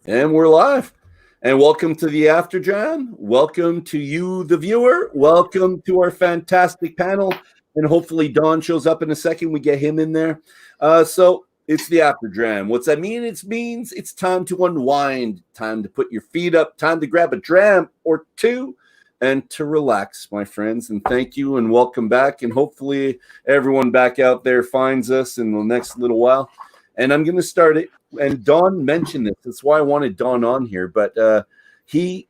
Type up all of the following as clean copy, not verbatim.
And we're live. And welcome to the After Dram. Welcome to you, the viewer. Welcome to our fantastic panel. And hopefully Don shows up in a second. We get him in there. So it's the After Dram. What's that mean? It means it's time to unwind, time to put your feet up, time to grab a dram or two, and to relax, my friends. And thank you and welcome back. And hopefully everyone back out there finds us in the next little while. And I'm going to start it. And Don mentioned this. That's why I wanted Don on here. But he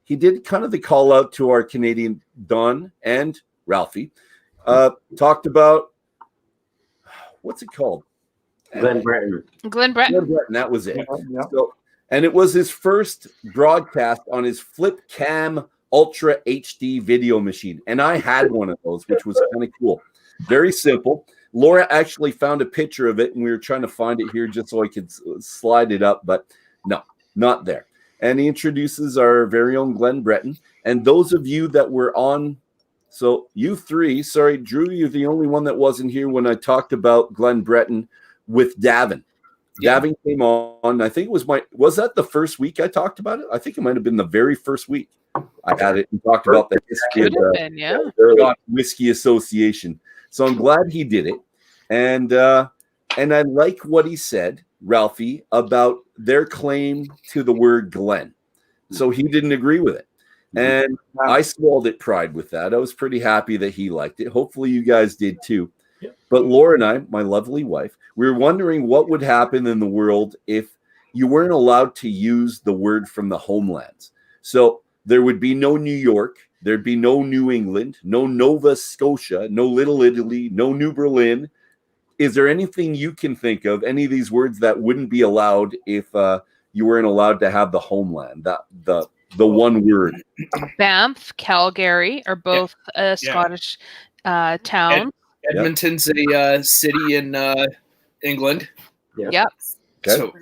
did kind of the call out to our Canadian Don and Ralfy. Talked about, what's it called? Glen Breton. That was it. Yeah. So, and it was his first broadcast on his Flip Cam Ultra HD video machine. And I had one of those, which was kind of cool. Very simple. Laura actually found a picture of it, and we were trying to find it here just so I could slide it up, but no, not there. And he introduces our very own Glen Breton. And those of you that were on, so you three, sorry, Drew, you're the only one that wasn't here when I talked about Glen Breton with Davin. Yeah. Davin came on. I think it was that the first week I talked about it? I think it might have been the very first week I had it and talked about the history of the Whisky Association. So I'm glad he did it. And I like what he said, Ralfy, about their claim to the word Glen. So he didn't agree with it. And I swallowed it pride with that. I was pretty happy that he liked it. Hopefully you guys did too. But Laura and I, my lovely wife, we were wondering what would happen in the world if you weren't allowed to use the word from the homelands. So there would be no New York. There'd be no New England, no Nova Scotia, no Little Italy, no New Berlin. Is there anything you can think of, any of these words that wouldn't be allowed if you weren't allowed to have the homeland, the one word? Banff, Calgary are both Scottish towns. Edmonton's a city in England. Yep. Okay. So,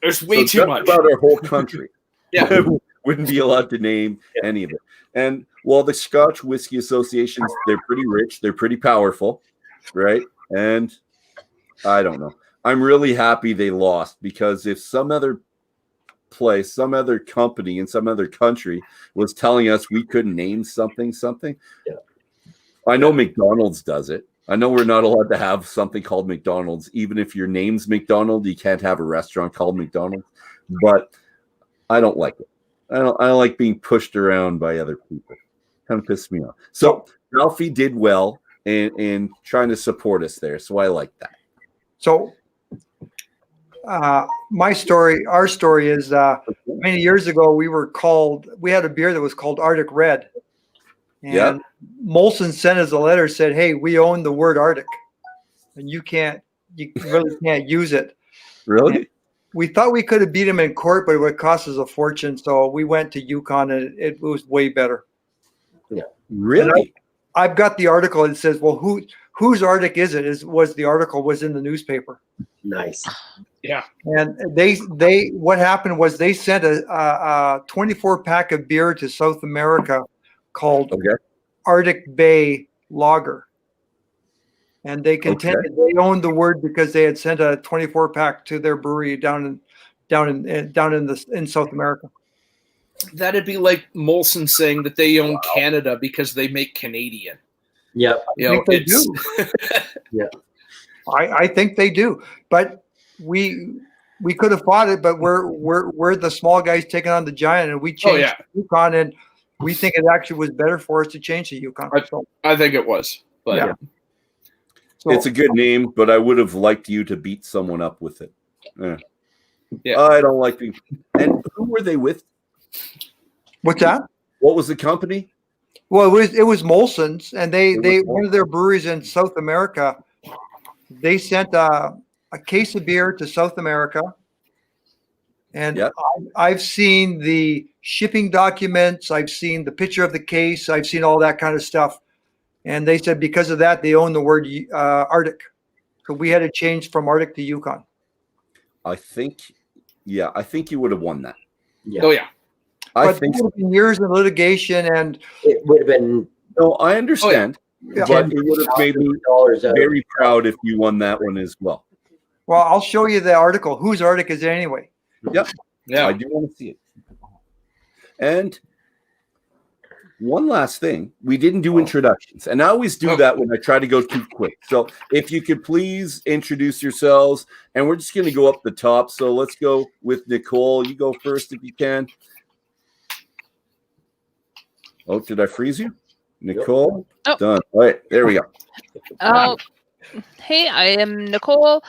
there's way too much about our whole country. Yeah. Wouldn't be allowed to name any of it. And while the Scotch Whisky Associations, they're pretty rich, they're pretty powerful, right? And I don't know. I'm really happy they lost, because if some other place, some other company in some other country was telling us we couldn't name something. I know McDonald's does it. I know we're not allowed to have something called McDonald's. Even if your name's McDonald, you can't have a restaurant called McDonald's. But I don't like it. I don't like being pushed around by other people. Kind of pissed me off. So Ralfy did well in trying to support us there. So I like that. So our story is many years ago, we had a beer that was called Arctic Red. And Molson sent us a letter, said, hey, we own the word Arctic and you really can't use it. Really? And we thought we could have beat him in court, but it would cost us a fortune. So we went to Yukon and it was way better. Yeah. Really? I've got the article. It says, well, whose Arctic is it? The article was in the newspaper. Nice. Yeah. And what happened was they sent a 24 pack of beer to South America called Arctic Bay Lager. And they contended they owned the word because they had sent a 24 pack to their brewery down in South America. That'd be like Molson saying that they own Canada because they make Canadian. Yeah. I think they do. Yeah. I think they do. But we could have fought it, but we're the small guys taking on the giant, and we changed Yukon, and we think it actually was better for us to change the Yukon. I think it was. But yeah. So, it's a good name, but I would have liked you to beat someone up with it. Yeah. I don't like being. And who were they with? What's that? What was the company? Well, it was Molson's, and they one of their breweries in South America. They sent a case of beer to South America, and I've seen the shipping documents. I've seen the picture of the case. I've seen all that kind of stuff. And they said because of that, they own the word Arctic. So we had to change from Arctic to Yukon. I think you would have won that. Yeah. Oh, yeah. I But think there would have been years of litigation, and It would have been no, I understand. Yeah. But it would have made me very proud if you won that one as well. Well, I'll show you the article. Whose article is it anyway? Yep. Yeah. I do want to see it. And one last thing, we didn't do introductions, and I always do that when I try to go too quick. So if you could please introduce yourselves, and we're just going to go up the top. So let's go with Nicole. You go first if you can. Oh, did I freeze you? Nicole? Oh. Done. All right, there we go. Oh, hey, I am Nicole.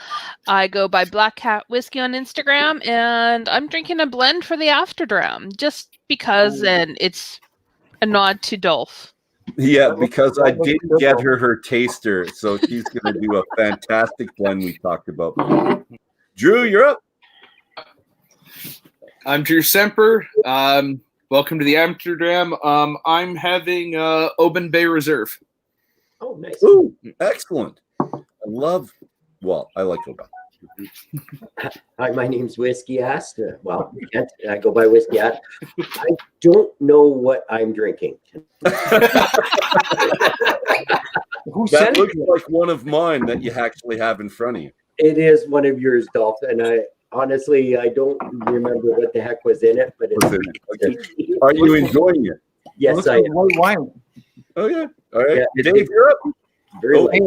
I go by Black Cat Whiskey on Instagram, and I'm drinking a blend for the After Dram just because, and it's a nod to Dolph. Yeah, because I didn't get her taster, so she's going to do a fantastic blend we talked about. Drew, you're up. I'm Drew Semper. Welcome to the After Dram. I'm having Oban Bay Reserve. Oh, nice. Ooh, excellent. I like Oban. Hi, my name's Whiskey Ass. Well, I go by Whiskey Ass. I don't know what I'm drinking. That looks like one of mine that you actually have in front of you. It is one of yours, Dolph, and I don't remember what the heck was in it, but it's Are you enjoying it? Yes, I am. White wine. Oh yeah. All right. Yeah, Dave, you're up. Very light.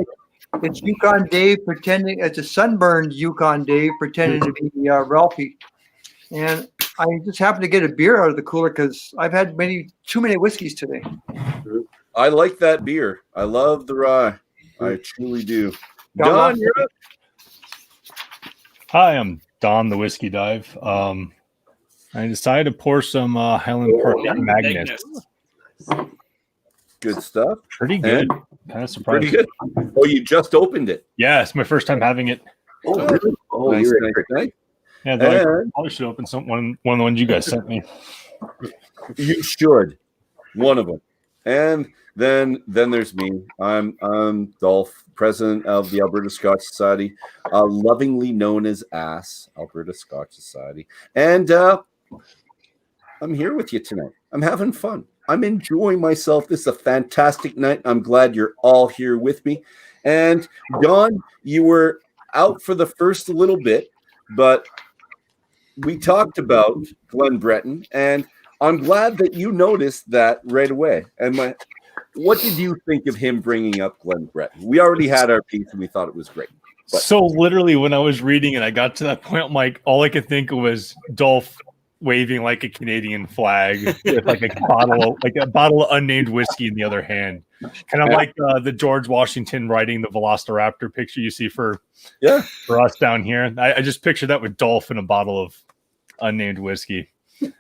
It's Yukon Dave pretending. It's a sunburned Yukon Dave pretending to be Ralfy, and I just happened to get a beer out of the cooler because I've had too many whiskeys today. I like that beer. I love the rye. I truly do. Don, Don, you're up. Hi, I'm Don the Whiskey Dive. I decided to pour some Highland Park Magnus. Good stuff. Pretty good. Kind of surprised. Pretty good. Oh, you just opened it. Yeah, it's my first time having it. Oh, really? Oh, Nice, you're nice. Yeah, though I And probably should open one of the ones you guys sent me. you should. One of them. And then there's me. I'm Dolph, president of the Alberta Scotch Society, lovingly known as ASS, Alberta Scotch Society. And I'm here with you tonight. I'm having fun. I'm enjoying myself. This is a fantastic night. I'm glad you're all here with me. And Don, you were out for the first little bit, but we talked about Glen Breton, and I'm glad that you noticed that right away. And what did you think of him bringing up Glen Breton? We already had our piece, and we thought it was great. But So literally, when I was reading it, I got to that point. I'm like, all I could think of was Dolph waving like a Canadian flag with like a bottle of unnamed whiskey in the other hand, kind of like the George Washington riding the Velociraptor picture you see for us down here. I just pictured that with Dolph in a bottle of unnamed whiskey.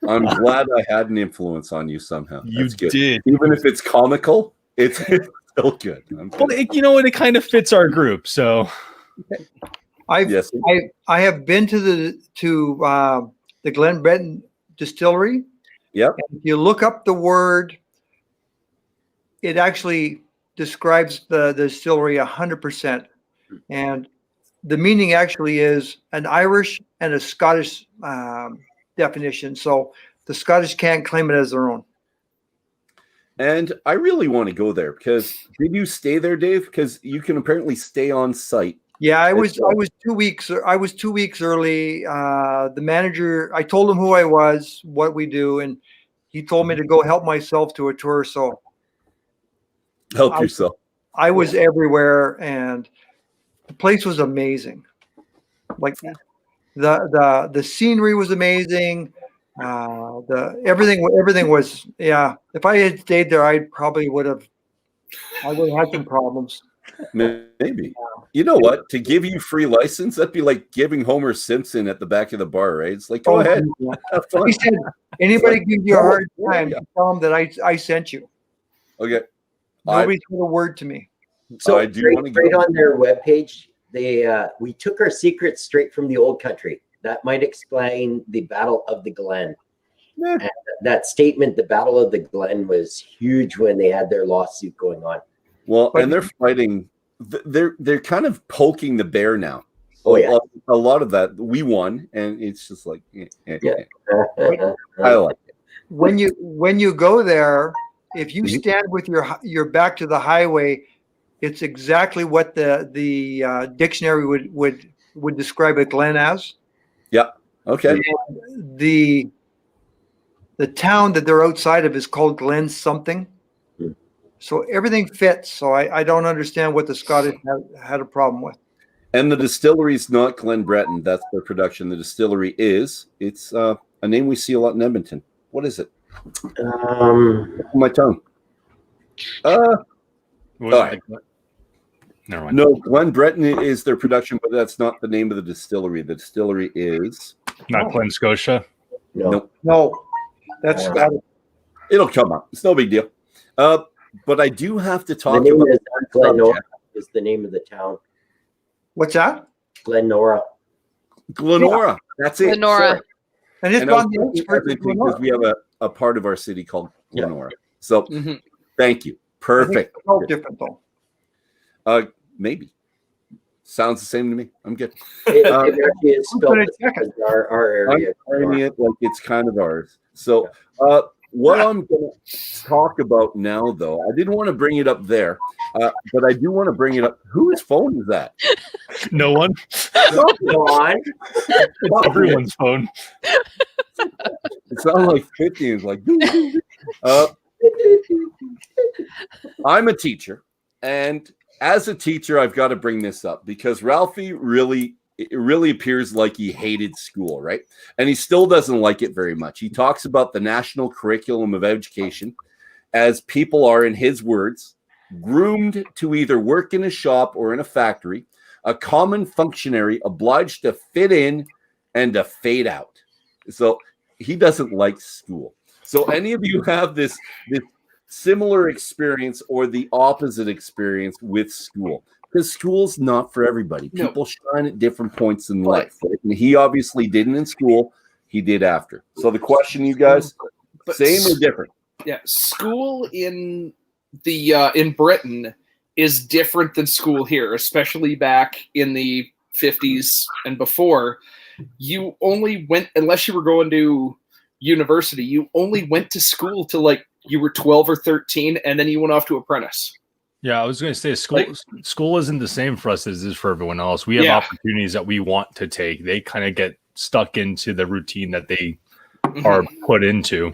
I'm glad I had an influence on you somehow. You good. did, even if it's comical. It's still good. Well, you know what? It kind of fits our group. So I have been to the Glen Breton distillery. Yep. And if you look up the word, it actually describes the distillery 100%. And the meaning actually is an Irish and a Scottish definition. So the Scottish can't claim it as their own. And I really want to go there because did you stay there, Dave? Because you can apparently stay on site. Yeah, I was 2 weeks. I was 2 weeks early. The manager, I told him who I was, what we do, and he told me to go help myself to a tour. So help yourself. I was everywhere, and the place was amazing. Like the scenery was amazing. Everything was, yeah. If I had stayed there, I would have had some problems. Maybe. You know what? To give you free license, that'd be like giving Homer Simpson at the back of the bar, right? It's like, go ahead. Have fun. He said, anybody gives you a hard time, tell them that I sent you. Okay. Nobody said a word to me. So I do want to right on their webpage, we took our secrets straight from the old country. That might explain the Battle of the Glen. And that statement, the Battle of the Glen, was huge when they had their lawsuit going on. Well, and they're fighting. They're kind of poking the bear now. Oh yeah, a lot of that we won, and it's just like, I like it. When you go there, if you stand with your back to the highway, it's exactly what the dictionary would describe a Glen as. Yeah. Okay. The town that they're outside of is called Glen something. So everything fits. So I don't understand what the Scottish had a problem with. And the distillery is not Glen Breton. That's their production. The distillery is. It's a name we see a lot in Edmonton. What is it? My tongue. All right. Never mind. No, Glen Breton is their production, but that's not the name of the distillery. The distillery is Not Glen Scotia. No, that's Scottish. It'll come up. It's no big deal. But I do have to talk The name about is Glenora is the name of the town. What's that? Glenora. Glenora. That's it. Glenora. Sorry. And it's And I was on the thinking outskirts of everything Glenora. because we have a part of our city called Glenora. So Mhm. thank you. I think Perfect. it's all different though. Maybe. Sounds the same to me. I'm good. It actually is spelled gonna check it. as our I'm area. framing it like it's kind of ours. So what I'm going to talk about now, though, I didn't want to bring it up there, but I do want to bring it up. Whose phone is that? No one. Come on. It's everyone's phone. It sounds like 50 is like. I'm a teacher, and as a teacher, I've got to bring this up because Ralfy it really appears like he hated school, right? And he still doesn't like it very much. He talks about the national curriculum of education as people are, in his words, groomed to either work in a shop or in a factory, a common functionary obliged to fit in and to fade out. So he doesn't like school. So any of you have this similar experience or the opposite experience with school? Because school's not for everybody. No. People shine at different points in life. Right? And he obviously didn't in school. He did after. So the question, you guys, But same or different? Yeah, school in Britain is different than school here, especially back in the 50s and before. You only went, unless you were going to university, you only went to school till like you were 12 or 13, and then you went off to apprentice. Yeah, I was going to say school isn't the same for us as it is for everyone else. We have opportunities that we want to take. They kind of get stuck into the routine that they are put into.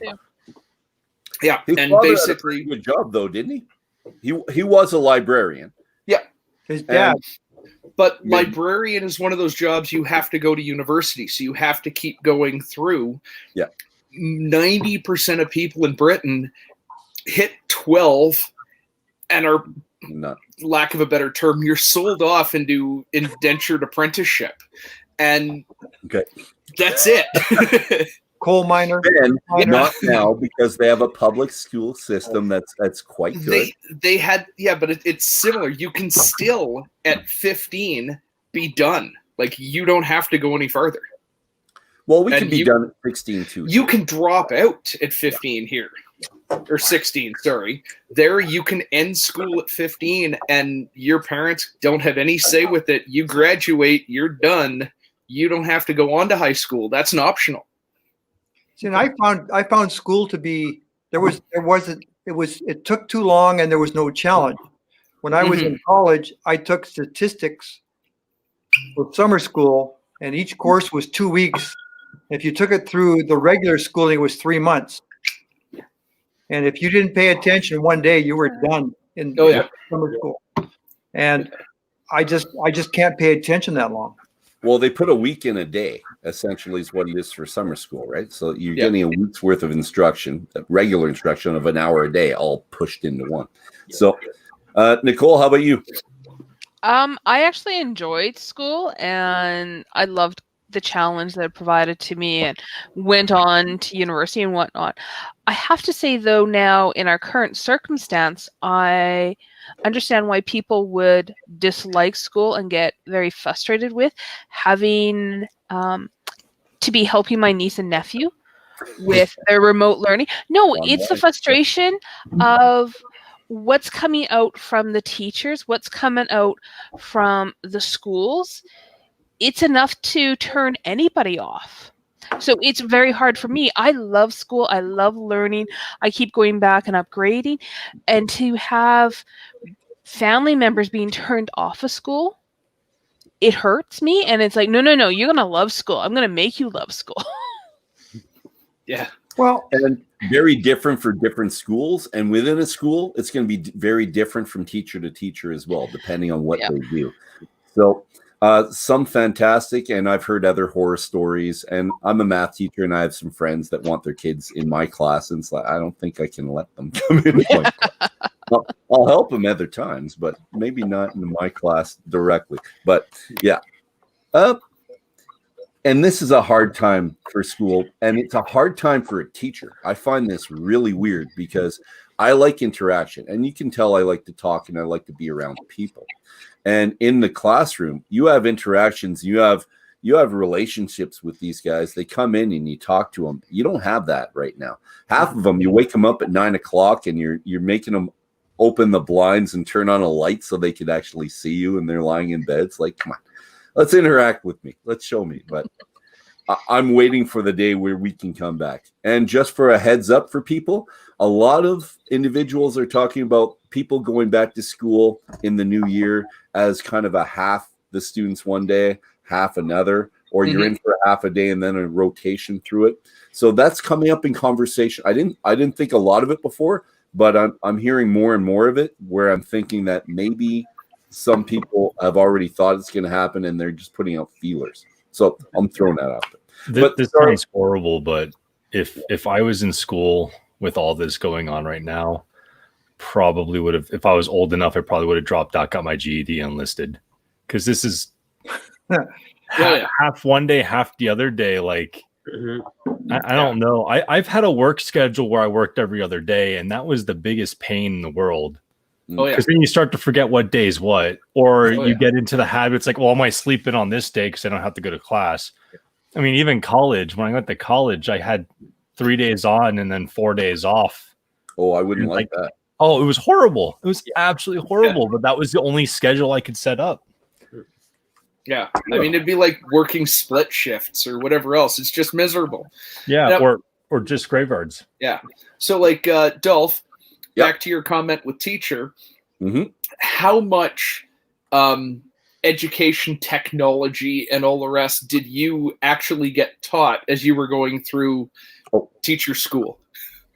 Yeah, His and father had a basically, pretty good job, though, didn't he? He was a librarian. His dad. but librarian is one of those jobs you have to go to university, so you have to keep going through. Yeah. 90% of people in Britain hit 12 and are, Not. lack of a better term, you're sold off into indentured apprenticeship. And that's it. Coal miner. And not now because they have a public school system that's quite good. They had, but it's similar. You can still, at 15, be done. Like, you don't have to go any farther. Well, we can be done at 16 too. You can drop out at 15 here. Or 16, sorry. There you can end school at 15 and your parents don't have any say with it. You graduate, you're done. You don't have to go on to high school. That's an optional. See, and I found school to be it took too long and there was no challenge. When I was in college, I took statistics for summer school, and each course was 2 weeks. If you took it through the regular schooling, it was 3 months. And if you didn't pay attention one day, you were done in summer school. And I just can't pay attention that long. Well, they put a week in a day, essentially, is what it is for summer school, right? So you're getting a week's worth of instruction, regular instruction of an hour a day, all pushed into one. So, Nicole, how about you? I actually enjoyed school, and I loved the challenge that it provided to me, and went on to university and whatnot. I have to say, though, now in our current circumstance, I understand why people would dislike school and get very frustrated with having to be helping my niece and nephew with their remote learning. No, it's the frustration of what's coming out from the teachers, what's coming out from the schools. It's enough to turn anybody off. So it's very hard for me. I love school. I love learning. I keep going back and upgrading. And to have family members being turned off of school, it hurts me. And it's like, no, you're going to love school. I'm going to make you love school. Yeah. Well, and very different for different schools. And within a school, it's going to be very different from teacher to teacher as well, depending on what they do. So some fantastic, and I've heard other horror stories. And I'm a math teacher, and I have some friends that want their kids in my class, and it's like, I don't think I can let them come in my class. I'll help them other times, but maybe not in my class directly. But yeah, and this is a hard time for school, and it's a hard time for a teacher. I find this really weird because I like interaction, and you can tell I like to talk and I like to be around people. And in the classroom, you have interactions, you have relationships with these guys. They come in and you talk to them. You don't have that right now. Half of them, you wake them up at 9 o'clock and you're making them open the blinds and turn on a light so they could actually see you, and they're lying in bed. It's like, come on, let's interact with me. Let's show me. But I'm waiting for the day where we can come back. And just for a heads up for people, a lot of individuals are talking about people going back to school in the new year as kind of a half the students one day, half another, or you're in for half a day and then a rotation through it. So that's coming up in conversation. I didn't think a lot of it before, but I'm hearing more and more of it, where I'm thinking that maybe some people have already thought it's going to happen and they're just putting out feelers. So I'm throwing that out there. This sounds horrible, but if I was in school with all this going on right now, probably would have, if I was old enough, I probably would have dropped out, got my GED, enlisted. Because this is half one day, half the other day. Like, I don't know. I've had a work schedule where I worked every other day, and that was the biggest pain in the world. Because then you start to forget what day is what, or you get into the habit. It's like, well, am I sleeping on this day because I don't have to go to class? I mean, even college, when I went to college, I had 3 days on and then 4 days off. Oh, I wouldn't like that. Oh, it was horrible. It was absolutely horrible, but that was the only schedule I could set up. Yeah. I mean, it'd be like working split shifts or whatever else. It's just miserable. Yeah. Now, or just graveyards. Yeah. So like, Dolph, back to your comment with teacher, how much education, technology, and all the rest did you actually get taught as you were going through teacher school?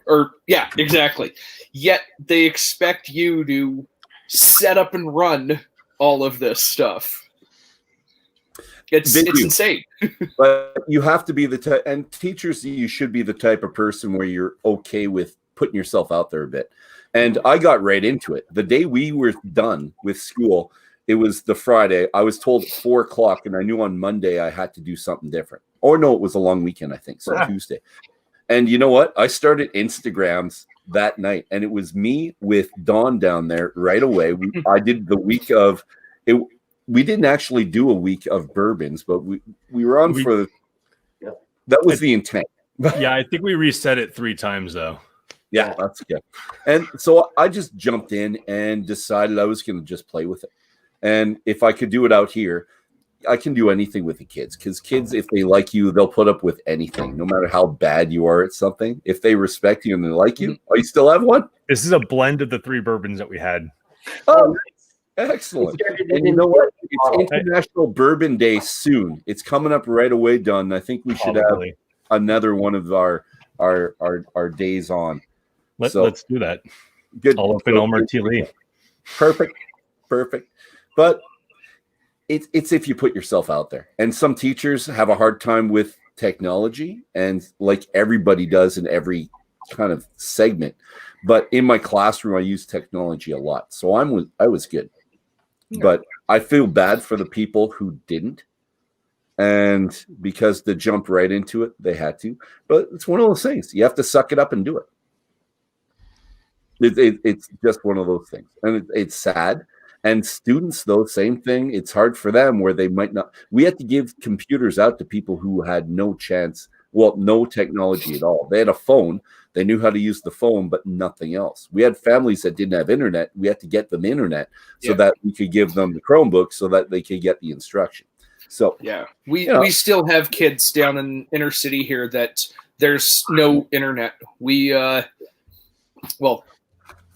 Or yeah, exactly. Yet they expect you to set up and run all of this stuff. It's insane. But you have to be the type, and teachers, you should be the type of person where you're okay with putting yourself out there a bit. And I got right into it. The day we were done with school, it was the Friday. I was told at 4 o'clock, and I knew on Monday I had to do something different. Or no, it was a long weekend, I think, so Tuesday. And you know what? I started Instagrams that night, and it was me with Dawn down there right away. I did the week of it. We didn't actually do a week of bourbons, but we were on for that was the intent. Yeah, I think we reset it 3 times though. Yeah, that's good. And so I just jumped in and decided I was going to just play with it. And if I could do it out here, I can do anything with the kids, because kids, if they like you, they'll put up with anything, no matter how bad you are at something. If they respect you and they like you, you still have one? This is a blend of the 3 bourbons that we had. Oh, excellent. And you know what? It's International Bourbon Day soon. It's coming up right away, Don. I think we should have another one of our days on. Let's do that. Good. I'll open Omer T. Lee. Perfect. But it's if you put yourself out there. And some teachers have a hard time with technology, and like everybody does in every kind of segment. But in my classroom, I use technology a lot. So I was good. But I feel bad for the people who didn't. And because they jumped right into it, they had to. But it's one of those things. You have to suck it up and do it. It's just one of those things. And it's sad. And students, though, same thing. It's hard for them where they might not. We had to give computers out to people who had no chance. Well, no technology at all. They had a phone. They knew how to use the phone, but nothing else. We had families that didn't have internet. We had to get them internet so that we could give them the Chromebook so that they could get the instruction. So yeah, we still have kids down in inner city here that there's no internet. We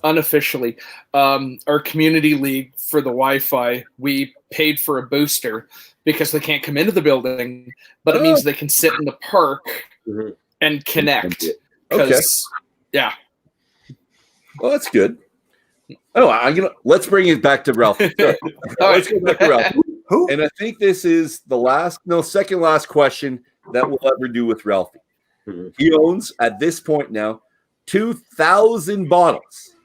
unofficially, our community league for the Wi-Fi, we paid for a booster because they can't come into the building, but it means they can sit in the park and connect. Okay. Yeah. Well, that's good. Oh, let's bring it back to Ralph. Let's go back to Ralph. Who? And I think this is the second last question that we'll ever do with Ralphie. He owns, at this point now, 2,000 bottles.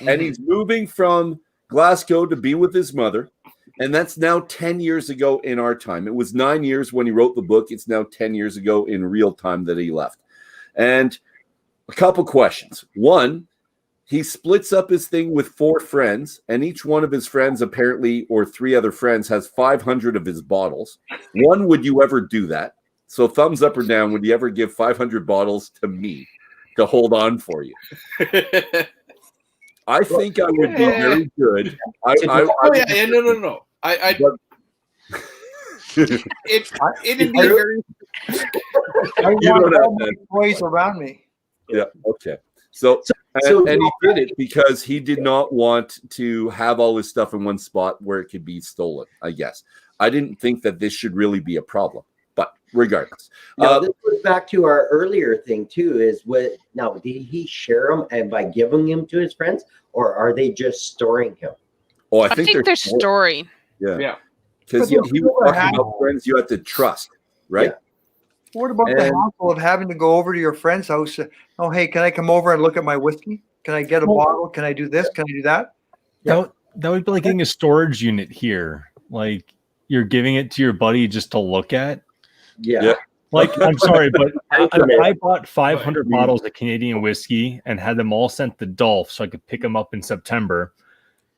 And he's moving from Glasgow to be with his mother. And that's now 10 years ago in our time. It was 9 years when he wrote the book. It's now 10 years ago in real time that he left. And a couple questions. One, he splits up his thing with 4 friends, and each one of his friends apparently, or 3 other friends, has 500 of his bottles. One, would you ever do that? So thumbs up or down, would you ever give 500 bottles to me to hold on for you? I think I would be very good. No. It'd be very. I want all my toys around me. Yeah. Okay. So he did it because he did not want to have all his stuff in one spot where it could be stolen, I guess. I didn't think that this should really be a problem, but regardless. Now, this goes back to our earlier thing too, did he share them and by giving them to his friends, or are they just storing him? Oh, I think they're storing. Yeah. Because he was talking about friends you have to trust, right? Yeah. What about the hassle of having to go over to your friend's house? Oh, hey, can I come over and look at my whiskey? Can I get a bottle? Can I do this? Can I do that? That would be like getting a storage unit here. Like you're giving it to your buddy just to look at. Yeah. Like, I'm sorry, but I bought 500 bottles of Canadian whiskey and had them all sent to Dolph so I could pick them up in September.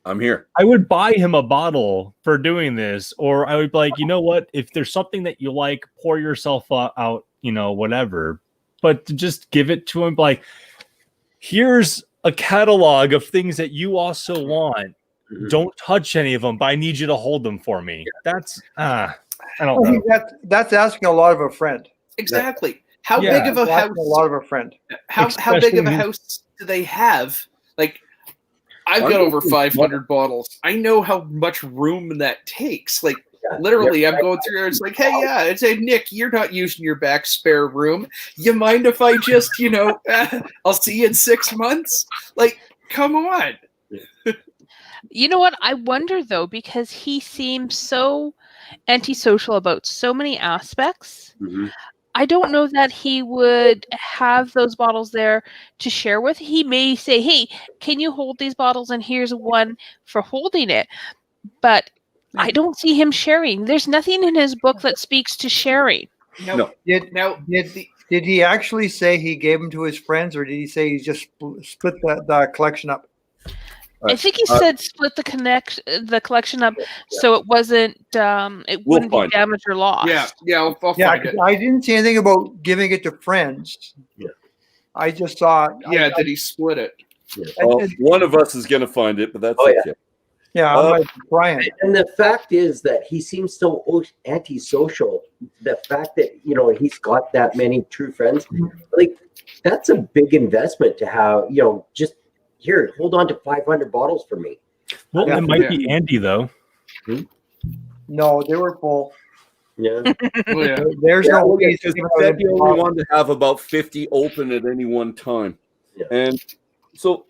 I'm here. I would buy him a bottle for doing this, or I would be like, you know what? If there's something that you like, pour yourself out, whatever. But to just give it to him, like, here's a catalog of things that you also want. Don't touch any of them, but I need you to hold them for me. That's I don't know. That's asking a lot of a friend. Exactly. How big of a house? A lot of a friend. How big of a house do they have? Like, I've got over 500 bottles. I know how much room that takes. Like, literally, I'm going through there. It's like, hey, it's a Nick, you're not using your back spare room. You mind if I just, I'll see you in 6 months? Like, come on. You know what? I wonder, though, because he seems so antisocial about so many aspects. I don't know that he would have those bottles there to share with. He may say, hey, can you hold these bottles? And here's one for holding it. But I don't see him sharing. There's nothing in his book that speaks to sharing. No. Did he actually say he gave them to his friends, or did he say he just split the collection up? I think he said split the collection up so it wasn't wouldn't be damaged or lost. I'll find it. I didn't see anything about giving it to friends. Yeah. I just saw. Did he split it? Yeah. Well, one of us is going to find it, but that's okay. Yeah, I'm like Brian. And the fact is that he seems so antisocial. The fact that he's got that many true friends, like that's a big investment to have. Just. Here, hold on to 500 bottles for me. Well, it might be Andy, though. No, they were full. Yeah. There's no way. Because he said he only wanted to have about 50 open at any one time. Yeah. And so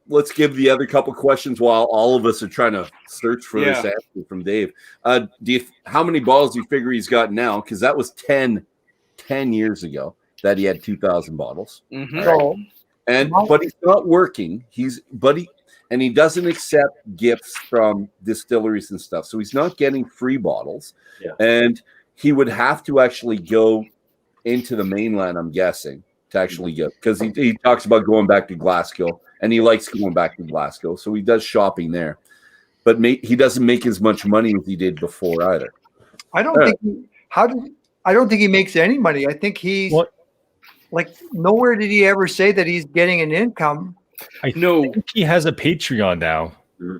let's give the other couple questions while all of us are trying to search for this answer from Dave. How many bottles do you figure he's got now? Because that was 10 years ago that he had 2,000 bottles. So, but he's not working. He doesn't accept gifts from distilleries and stuff. So he's not getting free bottles. Yeah. And he would have to actually go into the mainland, I'm guessing, to actually get, because he talks about going back to Glasgow, and he likes going back to Glasgow. So he does shopping there. But he doesn't make as much money as he did before either. I don't think he makes any money. I think he's like, nowhere did he ever say that he's getting an income. I think he has a Patreon now.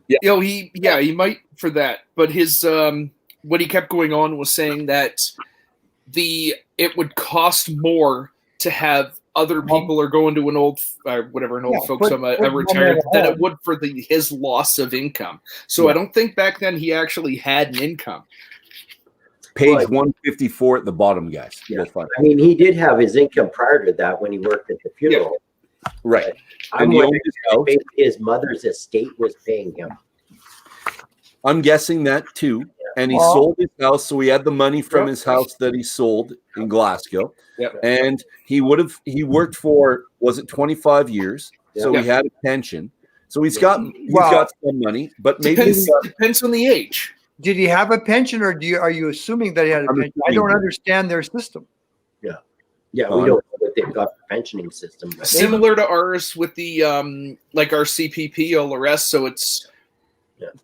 Yeah. He might for that. But his what he kept going on was saying that it would cost more to have other people are going to an old folks home, a retired, than it would for his loss of income. So I don't think back then he actually had an income. Page 154 at the bottom, guys. Yeah. I mean, he did have his income prior to that when he worked at the funeral. Yeah. Right. I'm wondering if his mother's estate was paying him. I'm guessing that too. Yeah. And he sold his house, so he had the money from his house that he sold in Glasgow. Yep. And he worked for, was it 25 years? Yep. So he had a pension. So he's got some money, but maybe depends on the age. Did he have a pension, or are you assuming that he had a pension? I don't understand their system. Yeah, we don't know what they've got the pensioning system. Similar to ours with the like our CPP, all the rest. So it's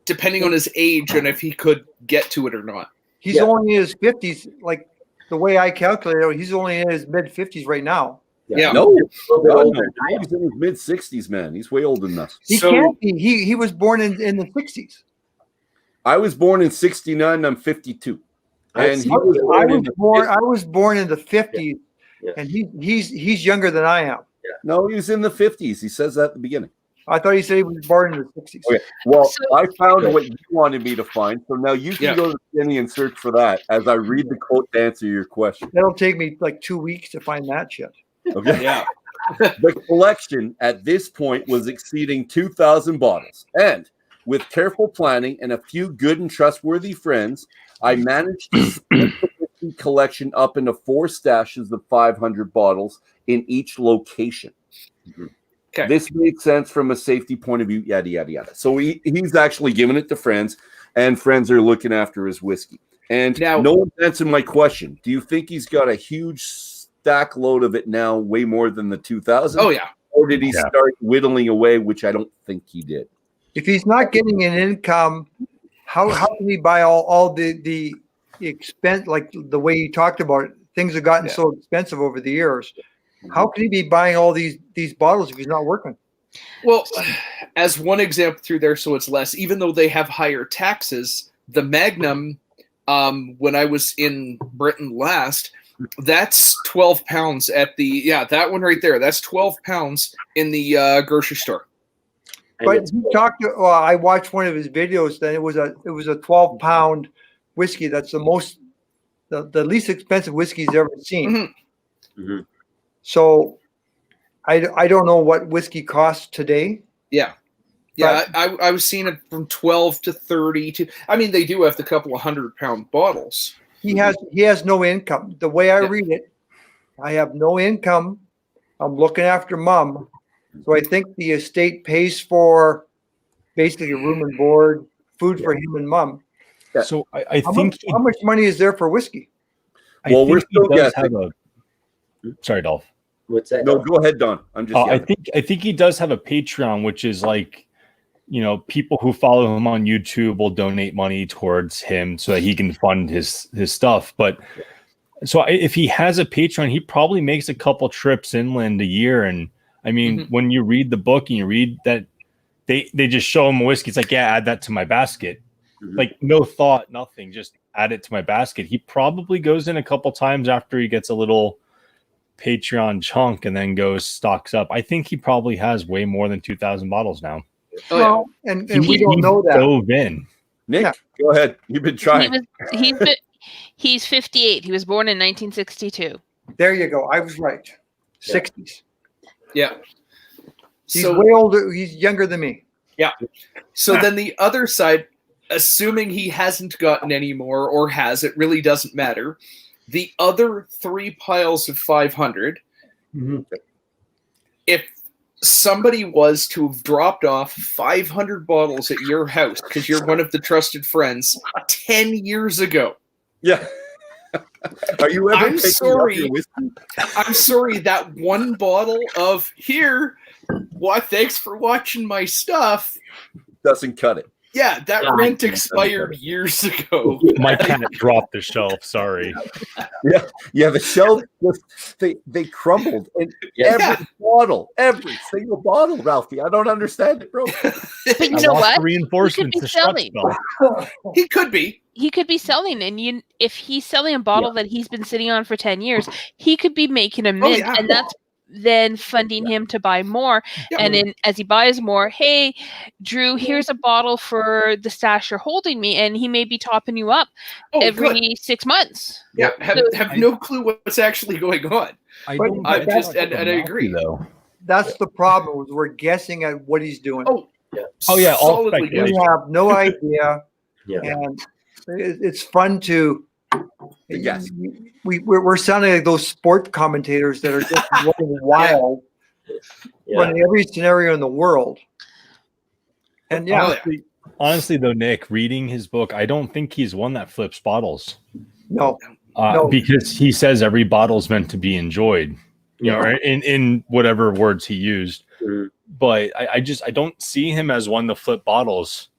depending on his age and if he could get to it or not. He's only in his 50s, like the way I calculate it. He's only in his mid 50s right now. Yeah. No, he's in his mid 60s, man. He's way older than us. He can't be. He was born in the 60s. I was born in 69. I'm 52. And I was born in the 50s, and he's younger than I am. Yeah. No, he was in the 50s. He says that at the beginning. I thought he said he was born in the 60s. Okay. Well, I found what you wanted me to find, so now you can go to Skinny and search for that as I read the quote to answer your question. That'll take me like 2 weeks to find that shit. Okay. Yeah. The collection at this point was exceeding 2,000 bottles, and with careful planning and a few good and trustworthy friends, I managed to split the whiskey collection up into 4 stashes of 500 bottles in each location. Mm-hmm. Okay. This made sense from a safety point of view, yada, yada, yada. So he's actually giving it to friends, and friends are looking after his whiskey. And now, no one's answered my question. Do you think he's got a huge stack load of it now, way more than the 2,000? Oh, yeah. Or did he start whittling away, which I don't think he did? If he's not getting an income, how can he buy all the expense, like the way you talked about it? Things have gotten so expensive over the years. How can he be buying all these bottles if he's not working? Well, as one example through there, so it's less, even though they have higher taxes, the Magnum, when I was in Britain last, that's 12 pounds at the, that one right there. That's 12 pounds in the grocery store. But he talked to, I watched one of his videos, then it was a 12-pound whiskey. That's the least expensive whiskey he's ever seen. Mm-hmm. Mm-hmm. So I don't know what whiskey costs today. Yeah. Yeah, I was seeing it from 12 to 30 to, I mean, they do have the couple of 100-pound bottles. He has no income. The way I read it, I have no income. I'm looking after mom. So I think the estate pays for basically room and board, food for him and mom. Yeah. So I think how much money is there for whiskey? Well, we're still guessing. Sorry, Dolph. What's that? No, go ahead, Don. I'm just. I think he does have a Patreon, which is like, people who follow him on YouTube will donate money towards him so that he can fund his stuff. But so if he has a Patreon, he probably makes a couple trips inland a year. And I mean, when you read the book and you read that they just show him a whiskey, it's like, add that to my basket. Mm-hmm. Like no thought, nothing, just add it to my basket. He probably goes in a couple times after he gets a little Patreon chunk and then stocks up. I think he probably has way more than 2,000 bottles now. Well, and we don't know that. Dove in. Nick, go ahead. You've been trying. He's 58. He was born in 1962. There you go. I was right. 60s. Yeah. He's way older. He's younger than me. Yeah. So then the other side, assuming he hasn't gotten any more or has, it really doesn't matter. The other 3 piles of 500, if somebody was to have dropped off 500 bottles at your house because you're one of the trusted friends 10 years ago. Yeah. Are you ever I'm sorry. I'm sorry, that one bottle of here, thanks for watching my stuff, doesn't cut it. Yeah, that rent expired years ago. My cat dropped the shelf. Sorry. Yeah. The shelf they crumbled, and every single bottle, Ralfy. I don't understand it, bro. But you know what? Reinforcements. He could be. He could be selling, and if he's selling a bottle that he's been sitting on for 10 years, he could be making a mint, and then funding him to buy more. Yeah. And then as he buys more, hey, Drew, here's a bottle for the stash you're holding me. And he may be topping you up every 6 months. Yeah, have no clue what's actually going on. I agree though. That's the problem. Is we're guessing at what he's doing. Oh yeah, all solidly speculation. We have no idea, Yeah. and it's fun to. Yes. We're sounding like those sport commentators that are just running wild, running every scenario in the world. And honestly, though, Nick, reading his book, I don't think he's one that flips bottles. No. Because he says every bottle's meant to be enjoyed, right? In whatever words he used. But I don't see him as one to flip bottles.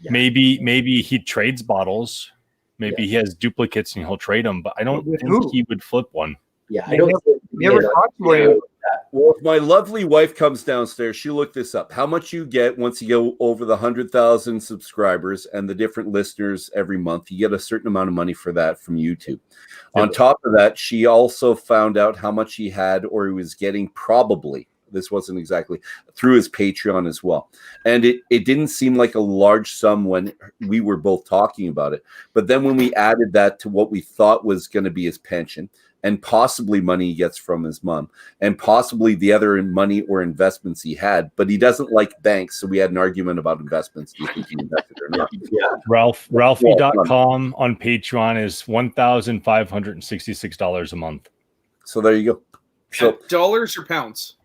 Yeah. Maybe he trades bottles. Maybe he has duplicates and he'll trade them, but I don't think he would flip one. Yeah, I don't never talked to him. Well, if my lovely wife comes downstairs, she looked this up. How much you get once you go over the 100,000 subscribers and the different listeners every month, you get a certain amount of money for that from YouTube. On top of that, she also found out how much he had or he was getting probably. This wasn't exactly through his Patreon as well. And it didn't seem like a large sum when we were both talking about it. But then when we added that to what we thought was going to be his pension and possibly money he gets from his mom and possibly the other money or investments he had, but he doesn't like banks. So we had an argument about investments. Do you think he invested or not? Yeah. Ralfy.com on Patreon is $1,566 a month. So there you go. So dollars or pounds?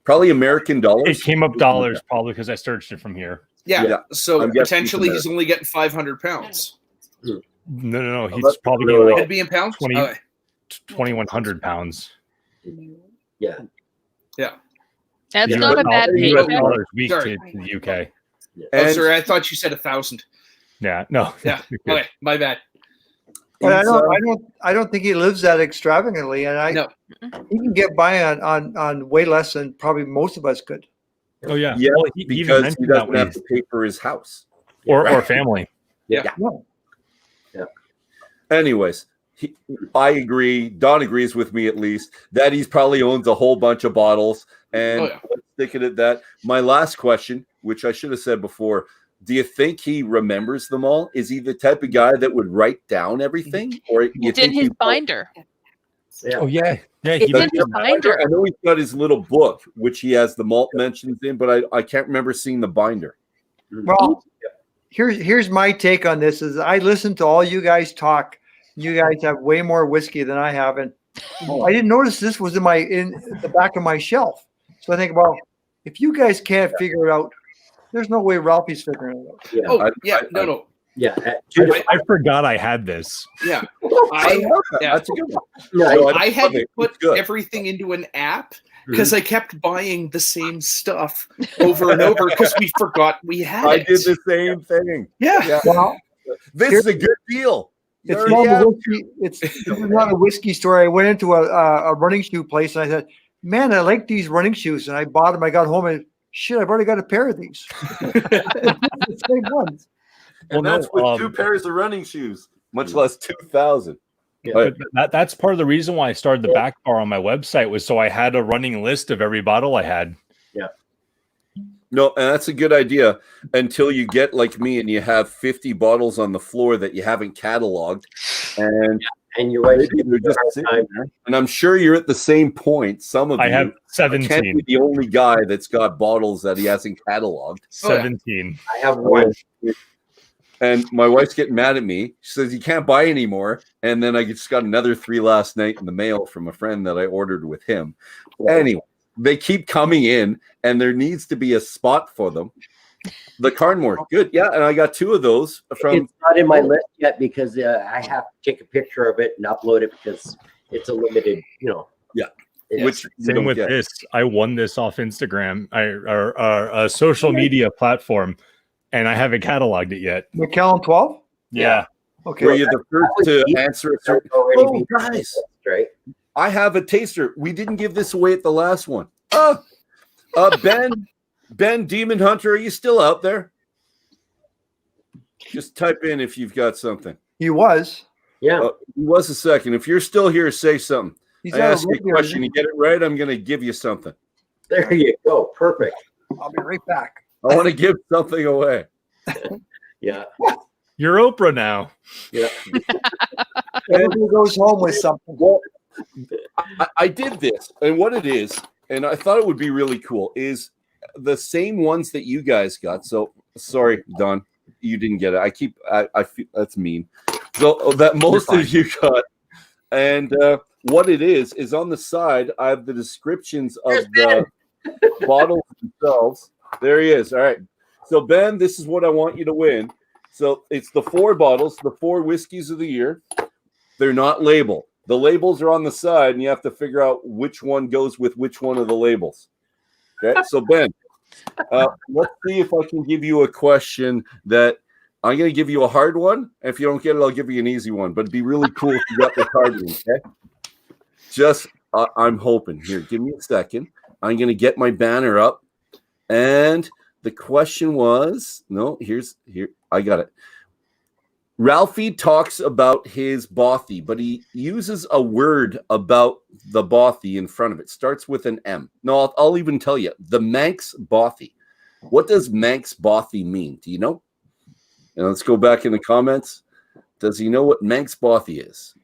Probably American dollars. It came up dollars probably because I searched it from here. Yeah. So potentially he's only getting 500 pounds. No. He's probably going It'd be in pounds? 2,100 pounds. Yeah. That's not a bad US paycheck. dollars week to the UK. Oh, sorry. I thought you said 1,000. Yeah. No. Yeah. Okay. My bad. But I don't think he lives that extravagantly, and he can get by on way less than probably most of us could. Oh yeah, well, because he doesn't have to pay for his house or family. Yeah. Anyways, I agree. Don agrees with me at least that he's probably owns a whole bunch of bottles. And let's stick it at that. My last question, which I should have said before. Do you think he remembers them all? Is he the type of guy that would write down everything, or it's in his binder? Yeah. Oh yeah. It's in his binder. I know he's got his little book, which he has the malt mentions in, but I can't remember seeing the binder. Well, here's my take on this: is I listen to all you guys talk. You guys have way more whiskey than I have, and I didn't notice this was in the back of my shelf. So I think, well, if you guys can't figure it out. There's no way Ralphie's figuring it out. Yeah. Oh, no. Yeah. I forgot I had this. Yeah. That's a good one. No, I had to put everything into an app because I kept buying the same stuff over and over because we forgot we had it. I did the same thing. Yeah. Well, this is a good deal. It's not a whiskey store. I went into a running shoe place and I said, man, I like these running shoes. And I bought them. I got home and shit, I've already got a pair of these. The same ones. And that's with 2 pairs of running shoes, much less 2,000. Yeah. But that's part of the reason why I started the back bar on my website was so I had a running list of every bottle I had. Yeah. No, and that's a good idea until you get like me and you have 50 bottles on the floor that you haven't cataloged. And you're right. And I'm sure you're at the same point. Some of you have 17. Can't be the only guy that's got bottles that he hasn't cataloged. 17. I have one. And my wife's getting mad at me. She says, you can't buy anymore. And then I just got another 3 last night in the mail from a friend that I ordered with him. Anyway, they keep coming in and there needs to be a spot for them. The Carnmore, good. Yeah, and I got 2 of those from. It's not in my list yet because I have to take a picture of it and upload it because it's a limited, Yeah. Which same with this. I won this off Instagram or a social media platform, and I haven't cataloged it yet. McKellen 12? Yeah. Okay. Were you the first to answer? Oh, guys, right? I have a taster. We didn't give this away at the last one. Ben Demon Hunter, are you still out there? Just type in if you've got something. He was. Yeah. He was a second. If you're still here, say something. He's I got ask you a red beard. question. You get it right, I'm going to give you something. There you go. Perfect. I'll be right back. I want to give something away. Yeah. You're Oprah now. Yeah. Everybody goes home with something. Well, I did this, and what it is, and I thought it would be really cool, is the same ones that you guys got. So sorry, Don, you didn't get it. I feel that's mean. So that most of you got, and what it is on the side. I have the descriptions of the bottles themselves. There he is. All right. So Ben, this is what I want you to win. So it's the 4 bottles, the 4 whiskeys of the year. They're not labeled. The labels are on the side, and you have to figure out which one goes with which one of the labels. Okay. So Ben, let's see if I can give you a question that I'm going to give you a hard one. If you don't get it, I'll give you an easy one. But it'd be really cool if you got the hard one. Okay. Just, I'm hoping. Here, give me a second. I'm going to get my banner up. And the question was, here, I got it. Ralfy talks about his bothy, but he uses a word about the bothy in front of it. Starts with an M. No, I'll even tell you. The Manx bothy. What does Manx bothy mean? Do you know? And let's go back in the comments. Does he know what Manx bothy is?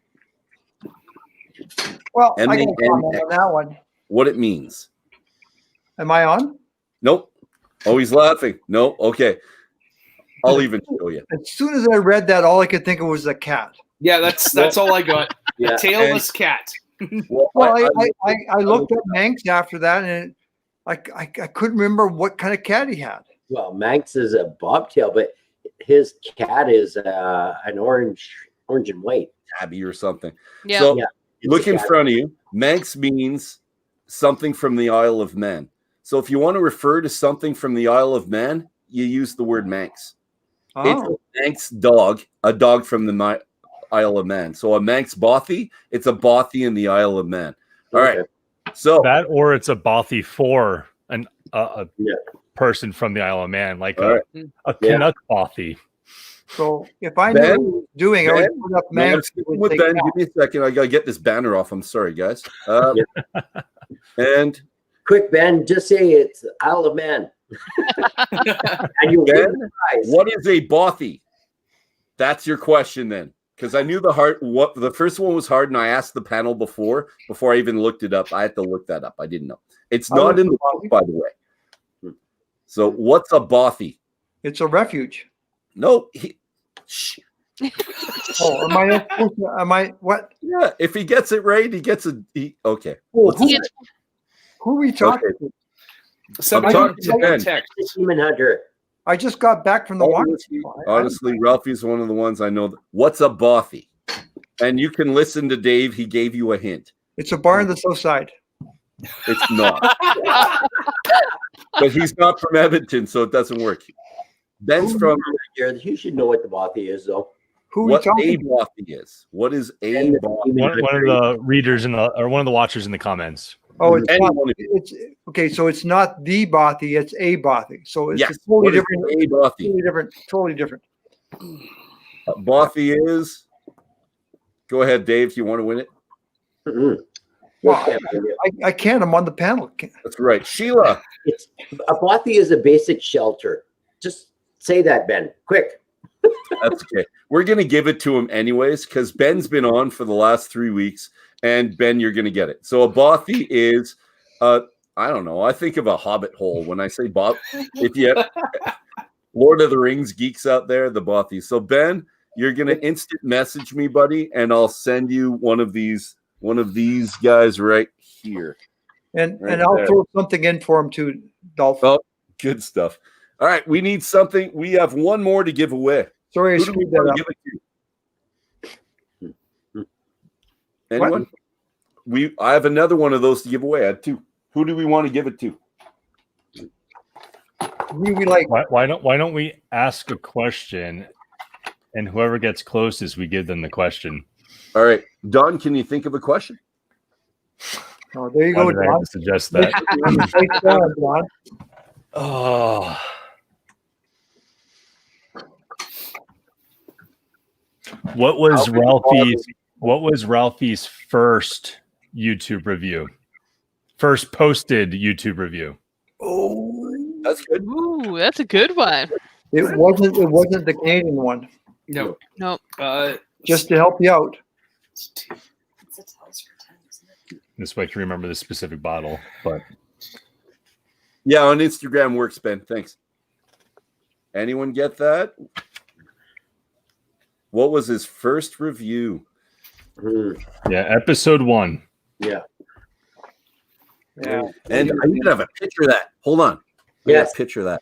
Well, I can comment on that one. What it means? Am I on? Nope. Oh, he's laughing. No. Okay. I'll even show you. As soon as I read that, all I could think of was a cat. Yeah, that's all I got. Yeah, a tailless cat. Well, I looked up Manx after that, and I couldn't remember what kind of cat he had. Well, Manx is a bobtail, but his cat is an orange and white tabby or something. Yeah. So yeah, look in front of you. Manx means something from the Isle of Man. So if you want to refer to something from the Isle of Man, you use the word Manx. Oh. It's a Manx dog, a dog from the Isle of Man. So a Manx bothy, it's a bothy in the Isle of Man. All right. So that, or it's a bothy for a person from the Isle of Man, like a Canuck bothy. So if I knew what he was doing, I would put up Manx. With Ben, give me a second. I gotta get this banner off. I'm sorry, guys. And quick, Ben, just say it's Isle of Man. And you Ben, what is a bothy? That's your question then. Because I knew the first one was hard, and I asked the panel before I even looked it up. I had to look that up. I didn't know. It's not in the book, by the way. So what's a bothy? It's a refuge. No. Oh, am I what? Yeah, if he gets it right, he gets a okay. Oh, who are we talking to? I'm talking to Ben. Demon Hunter. I just got back from the water. Honestly, Ralfy's one of the ones I know. What's a bothy? And you can listen to Dave. He gave you a hint. It's a bar on the south side. It's not. But he's not from Edmonton, so it doesn't work. Ben's from. You should know what the bothy is, though. What a bothy is? What is a bothy? One of the readers or one of the watchers in the comments. Oh, it's okay. So it's not the bothy; it's a bothy. So it's totally different. A bothy. Totally different. Bothy is. Go ahead, Dave. You want to win it? Mm-hmm. Well, I can't. I'm on the panel. That's right, Sheila. A bothy is a basic shelter. Just say that, Ben. Quick. That's okay. We're gonna give it to him anyways because Ben's been on for the last 3 weeks. And Ben, you're going to get it. So a bothy is, I don't know. I think of a hobbit hole when I say bothy. If you have Lord of the Rings geeks out there, the bothy. So Ben, you're going to instant message me, buddy, and I'll send you one of these guys right here. And I'll throw something in for him too, Dolph. Oh, good stuff. All right, we need something. We have one more to give away. Sorry, I screwed that up. Give it to? Anyone? I have another one of those to give away. I had 2. Who do we want to give it to? We like. Why don't we ask a question, and whoever gets closest, we give them the question. All right, Don, can you think of a question? Oh, there you go, Don. I have to suggest that. Oh. What was Ralfy's first YouTube review. First posted YouTube review. Oh, That's good. Ooh, that's a good one. it wasn't the Canadian one. No. Nope. Just to help you out. This way I can remember the specific bottle, but Yeah, on Instagram works, Ben. Thanks. Anyone get that? What was his first review? yeah, episode 1. Yeah. Yeah. And I even have a picture of that. Hold on. Yes. A picture of that.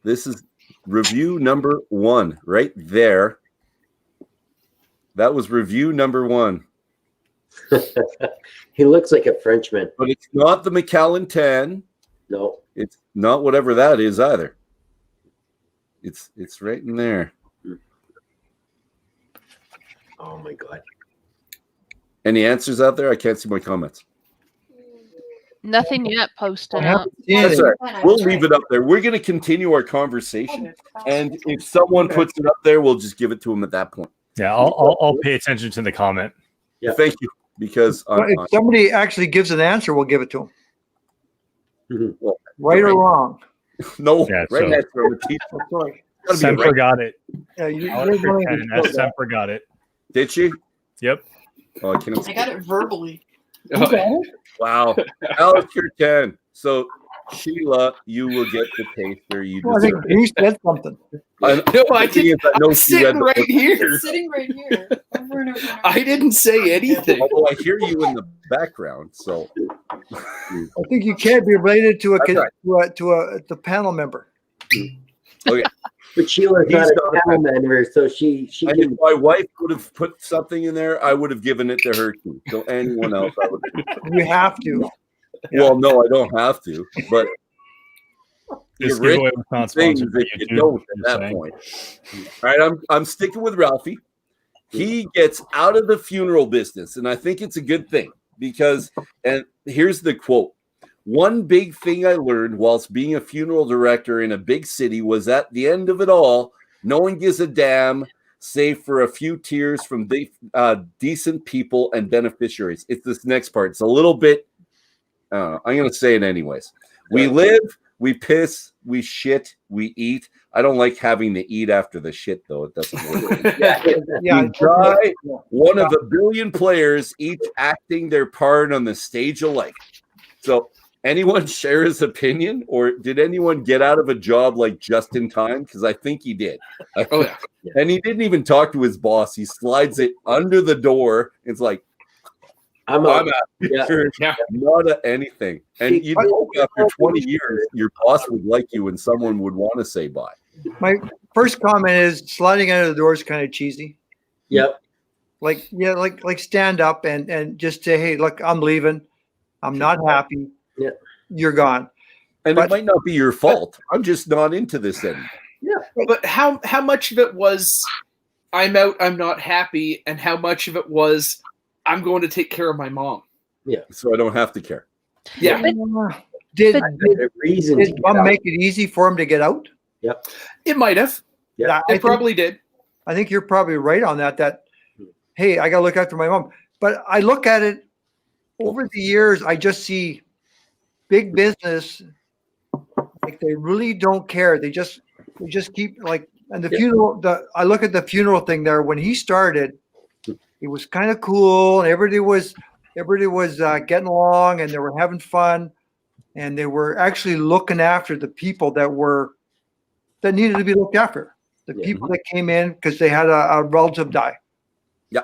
This is review number 1 right there. That was review number 1. He looks like a Frenchman. But it's not the Macallan 10. No. It's not whatever that is either. It's right in there. Oh my God. Any answers out there? I can't see my comments. Nothing yet posted I up. haven't seen That's it. all right. We'll leave it up there. We're going to continue our conversation. And if someone puts it up there, we'll just give it to them at that point. Yeah, I'll pay attention to the comment. Yeah. Thank you. Because But if somebody actually gives an answer, we'll give it to them. well, Right or wrong. no, Yeah, right so- next to the teacher. Sorry. Gotta be Semper right. got it. Yeah, you're Alistair going 10, to and Semper got it. Did she? Yep. Oh, I can't. I got it verbally. Wow. Alistair 10. So, Sheila, you will get the taster you Well, I think deserve. Bruce said something. No, I The thing didn't. is, I know I'm she read sitting the right book. here. It's sitting right here. Over and over and over. I didn't say anything. Although I hear you in the background, so I think you can't be related to That's right. to a panel member. But Sheila's He's not not a a panel member, so she and if can. my wife would have put something in there, I would have given it to her too. So anyone else, I would. You have to. Well, no, I don't have to, but This you're giveaway was not things sponsored by that you YouTube. don't at just that saying. point. All right, I'm sticking with Ralfy. He gets out of the funeral business, and I think it's a good thing because, and here's the quote: "One big thing I learned whilst being a funeral director in a big city was at the end of it all, no one gives a damn, save for a few tears from decent people and beneficiaries." It's this next part. It's a little bit. I'm going to say it anyways. We live, we piss, we shit, we eat. I don't like having to eat after the shit, though. It doesn't work. Yeah. You die, one of a billion players, each acting their part on the stage of life. So, anyone share his opinion, or did anyone get out of a job like just in time? Because I think he did. Oh, yeah. And he didn't even talk to his boss. He slides it under the door. It's like, I'm I'm a, out yeah. here, not anything. And you know, after 20 years, your boss would like you and someone would want to say bye. My first comment is sliding under the door is kind of cheesy. Yep. Like, yeah, like stand up and just say, hey, look, I'm leaving. I'm not happy. Yeah. You're gone. And But- it might not be your fault. I'm just not into this anymore. But how much of it was I'm out, I'm not happy, and how much of it was I'm going to take care of my mom? So I don't have to care. Yeah. Did The reason to did get Mom out. make it easy for him to get out? Yep. It might have. Yeah. I It probably did. I think you're probably right on that. That, hey, I got to look after my mom. But I look at it over the years. I just see big business, like they really don't care. They just keep like. And the funeral. I look at the funeral thing there. When he started, it was kind of cool, and everybody was getting along, and they were having fun, and they were actually looking after the people that needed to be looked after. The people that came in because they had a relative die. Yeah.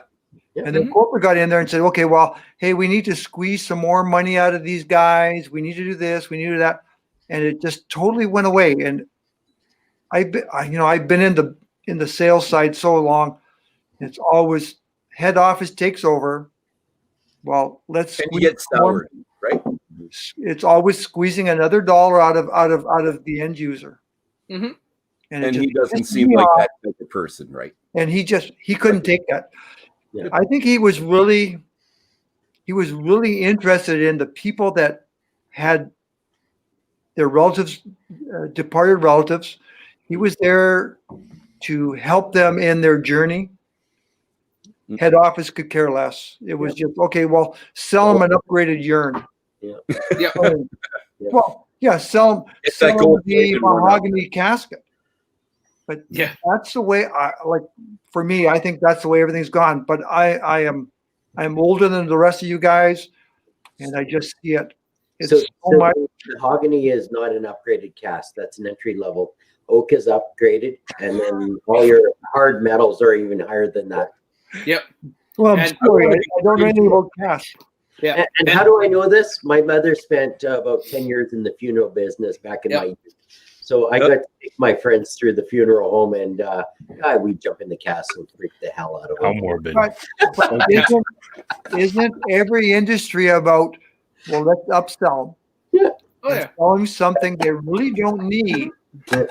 And then corporate got in there and said, okay, well, hey, we need to squeeze some more money out of these guys. We need to do this. We need to do that. And it just totally went away. And I've been in the sales side so long. It's always head office takes over. Well, let's And you squeeze get soured, right? It's always squeezing another dollar out of the end user. Mhm. And it he just doesn't pisses seem me like off. that type of person, right? And he couldn't take that. Yeah. I think he was really interested in the people that had their relatives, departed relatives. He was there to help them in their journey. head office could care less. It was just, okay, well, sell them an upgraded urn. Yeah. Yeah. Well, yeah, sell It's that them gold the plated one. mahogany casket. But Yeah. that's the way for me, I think that's the way everything's gone. But I'm older than the rest of you guys, and I just see it. It's So much. mahogany is not an upgraded cask. That's an entry level. Oak is upgraded, and then all your hard metals are even higher than that. Yep. Well, I'm And- sorry, I don't know anything about cash. Yeah. And how do I know this? My mother spent about 10 years in the funeral business back in my youth. So I got to take my friends through the funeral home, and we jump in the cask and freak the hell out of How them. morbid. But isn't every industry about, well, let's upsell them? Oh yeah. Sell them something they really don't need. Yeah.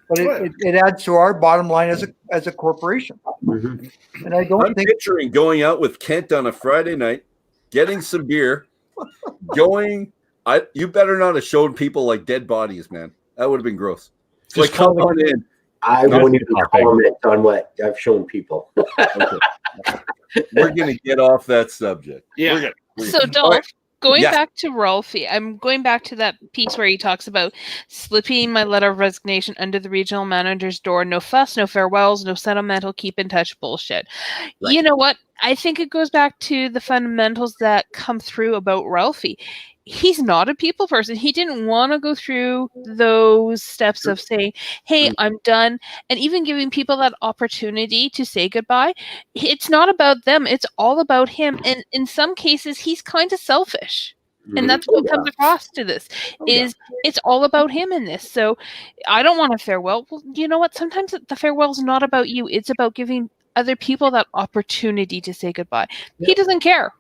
But it adds to our bottom line as a corporation. Mhm. And I don't I'm think picturing going out with Kent on a Friday night, getting some beer, you better not have showed people like dead bodies, man. That would have been gross. It's like, come on in. I won't even comment on what I've shown people. Okay. We're gonna get off that subject. Yeah. So, Dolph, going Yeah. back to Ralfy, I'm going back to that piece where he talks about slipping my letter of resignation under the regional manager's door. No fuss, no farewells, no sentimental keep in touch bullshit. Right. You know what? I think it goes back to the fundamentals that come through about Ralfy. He's not a people person. He didn't want to go through those steps of saying, hey, I'm done. And even giving people that opportunity to say goodbye. It's not about them. It's all about him. And in some cases, he's kind of selfish. And that's what comes across to this is it's all about him in this. So I don't want a farewell. Well, you know what? Sometimes the farewell is not about you. It's about giving other people that opportunity to say goodbye. He doesn't care.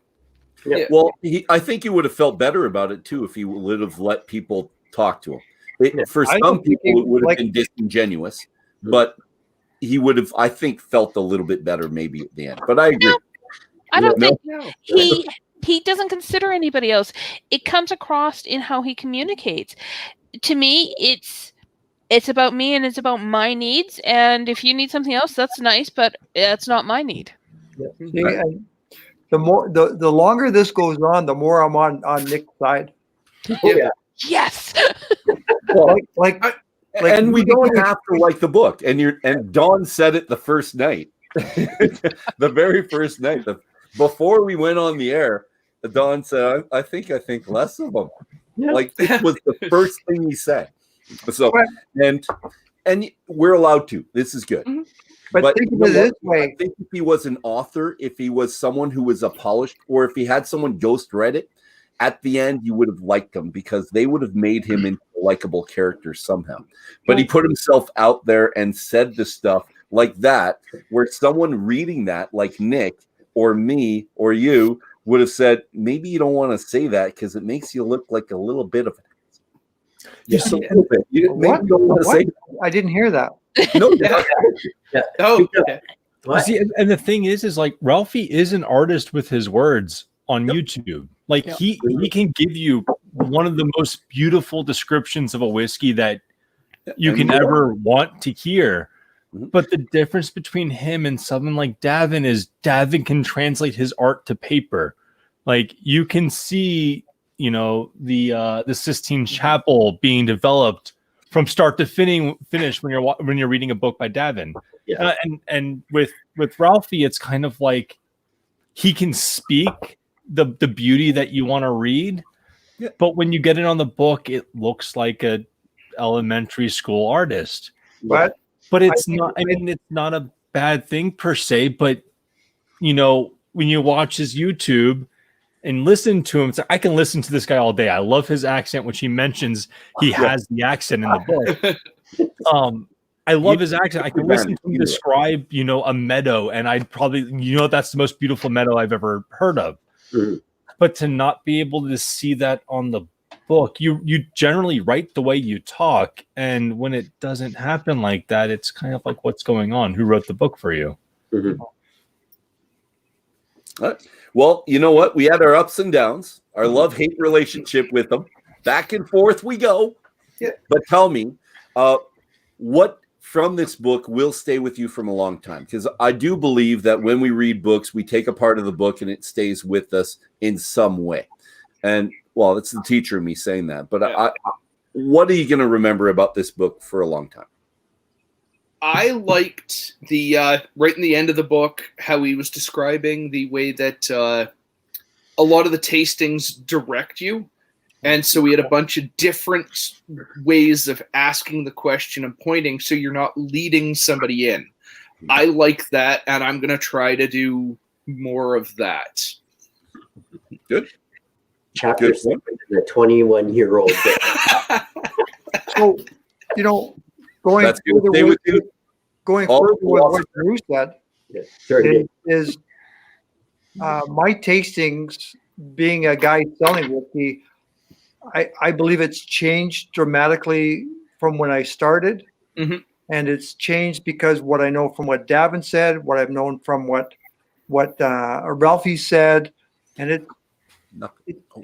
Yeah. Well, I think he would have felt better about it too if he would have let people talk to him. For I some don't think people, he it would have like- been disingenuous, but he would have, I think, felt a little bit better maybe at the end. But I agree. I don't No? think he doesn't consider anybody else. It comes across in how he communicates. To me, it's about me and it's about my needs. And if you need something else, that's nice, but it's not my need. See, and the longer this goes on, the more I'm on Nick's side. Oh, yeah. Yes. Like And we don't have to like the book. And Dawn said it the first night, the very first night, before we went on the air. Dawn said, "I think less of them." Yeah. Like this was the first thing he said. So and we're allowed to. This is good. Mhm. But think you of know it this what? way. I think if he was an author, if he was someone who was a polished, or if he had someone ghost read it, at the end you would have liked him because they would have made him into a likable character somehow. But he put himself out there and said the stuff like that, where someone reading that, like Nick or me or you, would have said, maybe you don't want to say that because it makes you look like a little bit of it. Just a little bit. Maybe you don't want to say that. I didn't hear that. No, Oh, okay. What? See, and the thing is like Ralfy is an artist with his words on YouTube. Like he can give you one of the most beautiful descriptions of a whiskey that you can ever want to hear. But the difference between him and someone like Davin is Davin can translate his art to paper. Like you can see, you know, the Sistine Chapel being developed from start to finish when you're reading a book by Davin. Yeah. And with Ralfy, it's kind of like he can speak the beauty that you want to read, but when you get it on the book, it looks like a elementary school artist. But It's not. I mean, it's not a bad thing per se. But you know, when you watch his YouTube and listen to him, it's like, I can listen to this guy all day. I love his accent, which he mentions he has the accent in the book. I love his accent. I can listen to him describe, you know, a meadow, and I'd probably, you know, that's the most beautiful meadow I've ever heard of. Mhm. But to not be able to see that on the book, you generally write the way you talk, and when it doesn't happen like that, it's kind of like, what's going on? Who wrote the book for you? Mhm. Well, you know what? We had our ups and downs, our love-hate relationship with them. Back and forth we go. Yeah. But tell me, what from this book will stay with you from a long time, because I do believe that when we read books, we take a part of the book and it stays with us in some way. And well, it's the teacher in me saying that, but what are you going to remember about this book for a long time? I liked the right in the end of the book how he was describing the way that a lot of the tastings direct you. And so we had a bunch of different ways of asking the question and pointing, so you're not leading somebody in. I like that, and I'm going to try to do more of that. Good. Chapter Good. 7, the 21-year-old. So, going That's good. further Stay with, with you. going All further with philosophy. what Drew said Sorry, is my tastings, being a guy selling whiskey, I believe it's changed dramatically from when I started. Mhm. And it's changed because what I know from what Davin said, what I've known from what Ralfy said, and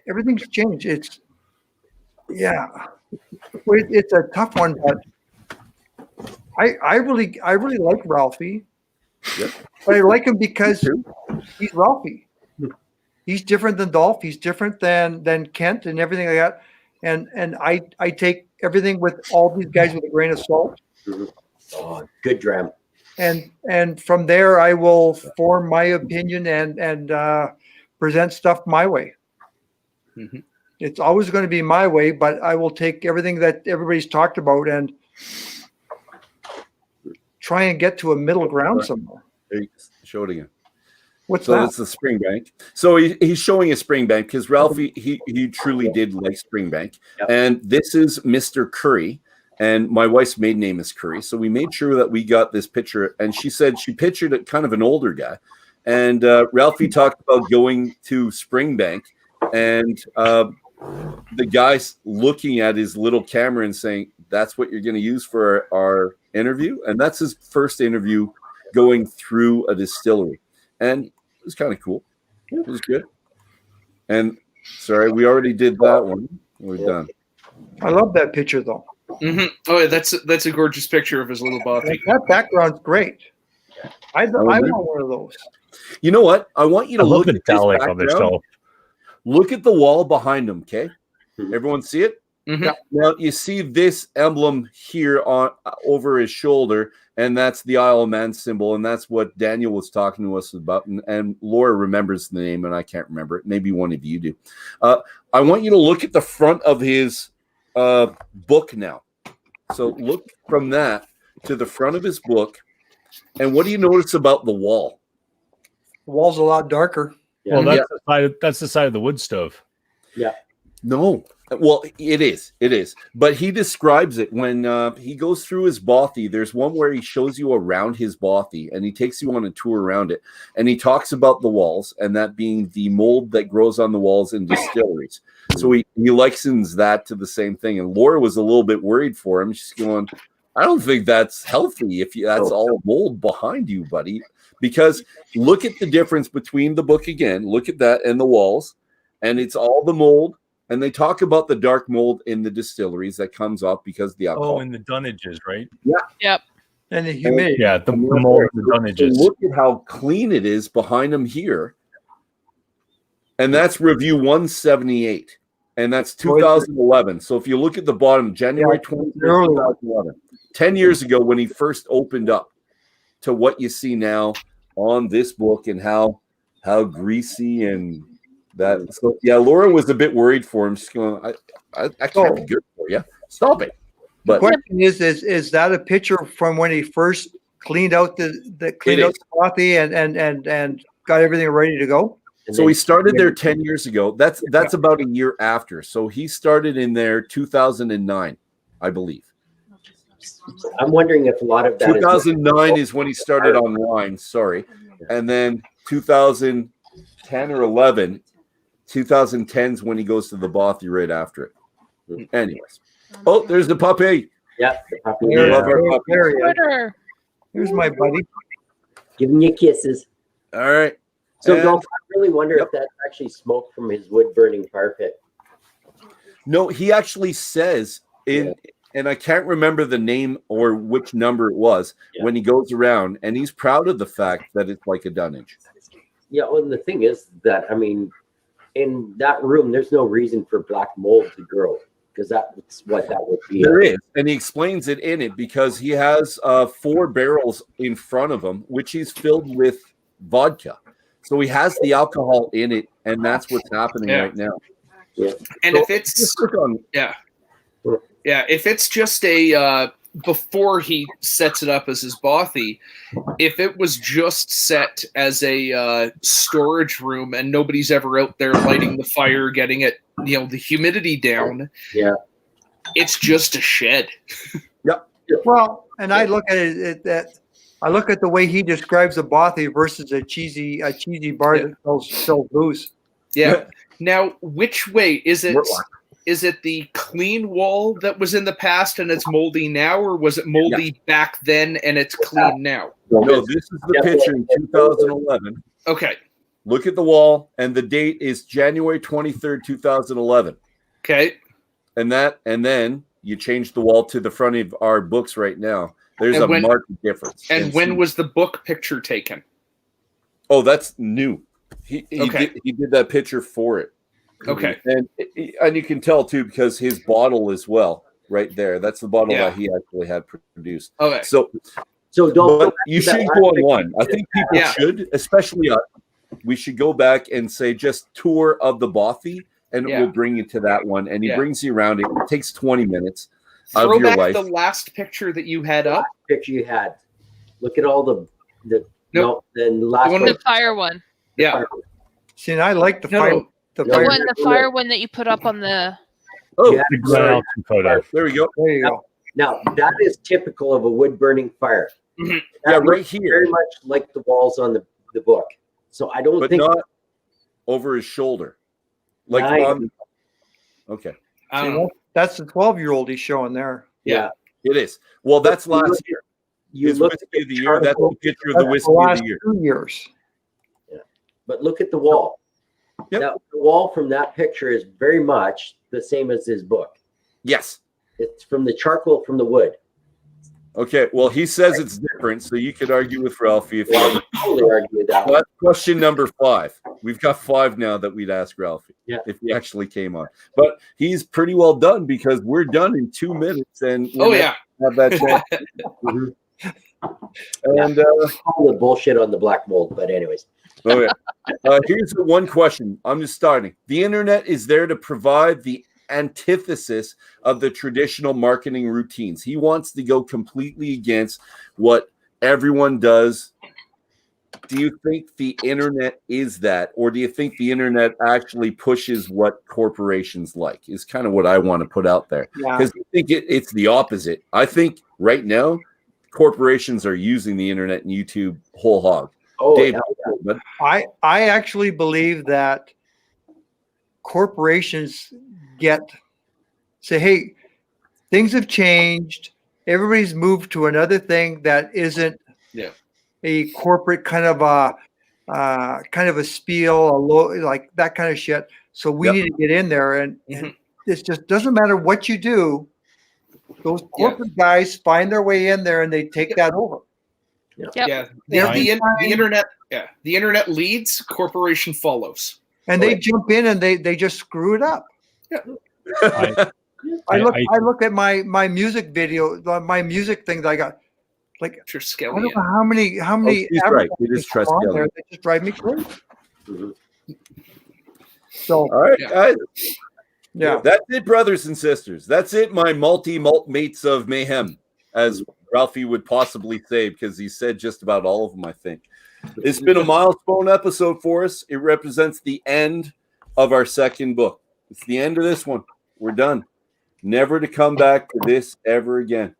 everything's changed. It's a tough one, but I really like Ralfy. Yep. But I like him because he's Ralfy. He's different than Dolph. He's different than Kent and everything like that. And I take everything with all these guys with a grain of salt. Oh, good dram. And from there I will form my opinion and present stuff my way. Mm-hmm. It's always going to be my way, but I will take everything that everybody's talked about and try and get to a middle ground somewhere. Show it again. What's So that? it's the Springbank. So he's showing a Springbank because Ralfy, he truly did like Springbank. Yep. And this is Mr. Curry. And my wife's maiden name is Curry. So we made sure that we got this picture. And she said she pictured it kind of an older guy. And Ralfy talked about going to Springbank. And the guy's looking at his little camera and saying, that's what you're going to use for our interview. And that's his first interview going through a distillery. And it was kind of cool. It was good. And sorry, we already did that one. We're done. I love that picture though. Mm-hmm. Oh, yeah, that's a gorgeous picture of his little bothy. That background's great. I want one of those. You know what? I want you to look the at this Dalek on this background. shelf. Look at the wall behind him, okay? Everyone see it? Mhm. Now you see this emblem here on over his shoulder, and that's the Isle of Man symbol, and that's what Daniel was talking to us about. And Laura remembers the name, and I can't remember it. Maybe one of you do. I want you to look at the front of his book now. So look from that to the front of his book, and what do you notice about the wall? The wall's a lot darker. Well, that's the side of the wood stove. Yeah. No. Well, it is. It is. But he describes it when he goes through his bothy. There's one where he shows you around his bothy, and he takes you on a tour around it. And he talks about the walls, and that being the mold that grows on the walls in distilleries. So he likens that to the same thing. And Laura was a little bit worried for him. She's going, I don't think that's healthy if that's all mold behind you, buddy. Because look at the difference between the book again. Look at that and the walls. And it's all the mold. And they talk about the dark mold in the distilleries that comes off because of the alcohol. Oh, and the dunnages, right? Yeah. Yep. And the humidity. Yeah, the mold of the dunnages. So look at how clean it is behind them here. And that's review 178. And that's 2011. So if you look at the bottom, January 20th, 2011, 10 years ago when he first opened up to what you see now on this book and how greasy and that. So yeah, Laura was a bit worried for him. She's going, I can't be good for you. Stop it. But the question is that a picture from when he first cleaned out the bothy and got everything ready to go? So he started there 10 years ago. That's about a year after. So he started in there 2009, I believe. I'm wondering if a lot of that 2009 is when he started on wine, sorry. And then 2010 or 11, 2010 is when he goes to the bothy right after it. Anyways. Oh, there's the puppy. Yeah. The puppy. We love our puppy. Here's my buddy. Giving you kisses. All right. So And- Dolph, I really wonder if that's actually smoke from his wood burning fire pit. No, he actually says and I can't remember the name or which number it was when he goes around, and he's proud of the fact that it's like a Dunnage. Yeah, well, and the thing is that, I mean, in that room, there's no reason for black mold to grow, because that's what that would be. There is, and he explains it in it because he has 4 barrels in front of him, which he's filled with vodka. So he has the alcohol in it, and that's what's happening right now. Yeah. And So if it's yeah, if it's just a before he sets it up as his bothy, if it was just set as a storage room and nobody's ever out there lighting the fire, getting it, the humidity down, it's just a shed. Well, and I look at I look at the way he describes a bothy versus a cheesy bar that sells booze. Yeah. Now, which way is it? Is it the clean wall that was in the past and it's moldy now, or was it moldy back then and it's clean now? No, this is the picture in 2011. Okay. Look at the wall, and the date is January 23rd, 2011. Okay. And then you change the wall to the front of our books right now. There's a marked difference. And when was the book picture taken? Oh, that's new. He did that picture for it. Okay. And you can tell too because his bottle as well, right there. That's the bottle that he actually had produced. Okay. So don't. You should go on one. I think people should, especially we should go back and say just tour of the bothy, and we'll bring you to that one. And he brings you around. It takes 20 minutes of your life. The last picture that you had up. Picture you had. Look at all the last one. The fire one. Yeah. See, and I like the fire. The fire one that you put up on the. The glenallachie photo. There we go. There you go. Now that is typical of a wood burning fire. Mm-hmm. Yeah, right here. Very much like the walls on the book. So I don't think, not over his shoulder. Like okay. That's the 12-year-old he's showing there. Yeah, it is. Well, that's last year. You His look whiskey of the year. That's the picture of the whiskey of the year. 2 years. Yeah, but look at the wall. Yep. Now, the wall from that picture is very much the same as his book. Yes. It's from the charcoal from the wood. Okay. Well, he says it's different, so you could argue with Ralfy if you want. Totally argue with that. That's question number 5. We've got 5 now that we'd ask Ralfy if he actually came on. But he's pretty well done because we're done in 2 minutes, and have that chance. And all the bullshit on the black mold, but anyways. Oh yeah. Here's the one question. I'm just starting. The internet is there to provide the antithesis of the traditional marketing routines. He wants to go completely against what everyone does. Do you think the internet is that, or do you think the internet actually pushes what corporations like? Is kind of what I want to put out there. Because I think it's the opposite. I think right now corporations are using the internet and YouTube whole hog. Oh, Dave, I actually believe that corporations say, hey, things have changed. Everybody's moved to another thing that isn't a corporate kind of a spiel, like that kind of shit. So we need to get in there, and it just doesn't matter what you do. Those corporate guys find their way in there, and they take that over. The internet leads, corporation follows, and they jump in and they just screw it up. I look at my music video, my music things I got. Like, I don't know how many he's right. It is there that just drive me crazy. Mm-hmm. So all right, guys. Yeah, that's it, brothers and sisters. That's it, my malt mates of mayhem, as Ralfy would possibly say, because he said just about all of them, I think. It's been a milestone episode for us. It represents the end of our second book. It's the end of this one. We're done. Never to come back to this ever again.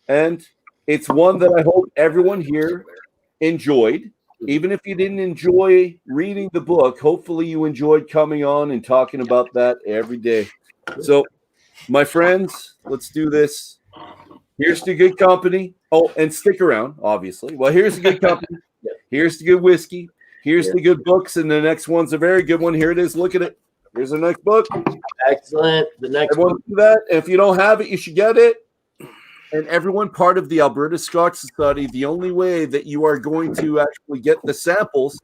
And it's one that I hope everyone here enjoyed. Even if you didn't enjoy reading the book, hopefully you enjoyed coming on and talking about that every day. So, my friends, let's do this. Here's the good company. Oh, and stick around, obviously. Well, here's the good company. Here's the good whiskey. Here's the good books. And the next one's a very good one. Here it is. Look at it. Here's the next book. Excellent. The next Everyone one. do that. And if you don't have it, you should get it. And everyone part of the Alberta Scotch Society, the only way that you are going to actually get the samples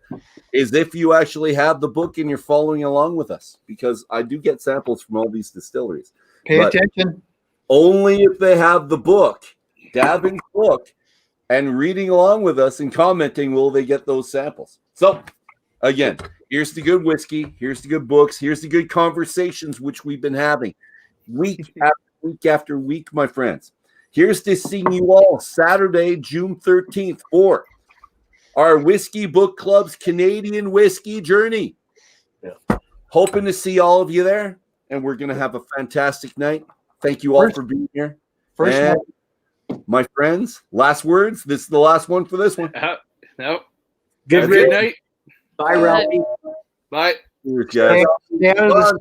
is if you actually have the book and you're following along with us, because I do get samples from all these distilleries. Pay But attention. only if they have the book, Davin's book, and reading along with us and commenting will they get those samples. So, again, here's the good whiskey, here's the good books, here's the good conversations which we've been having week after week, my friends. Here's to seeing you all Saturday, June 13th for our Whisky Book Club's Canadian whiskey journey. Yeah. Hoping to see all of you there, and we're going to have a fantastic night. Thank you all for being here. And my friends, last words. This is the last one for this one. No. Good Good night. Bye, Ralfy. Bye. Cheers, guys. Stay out of the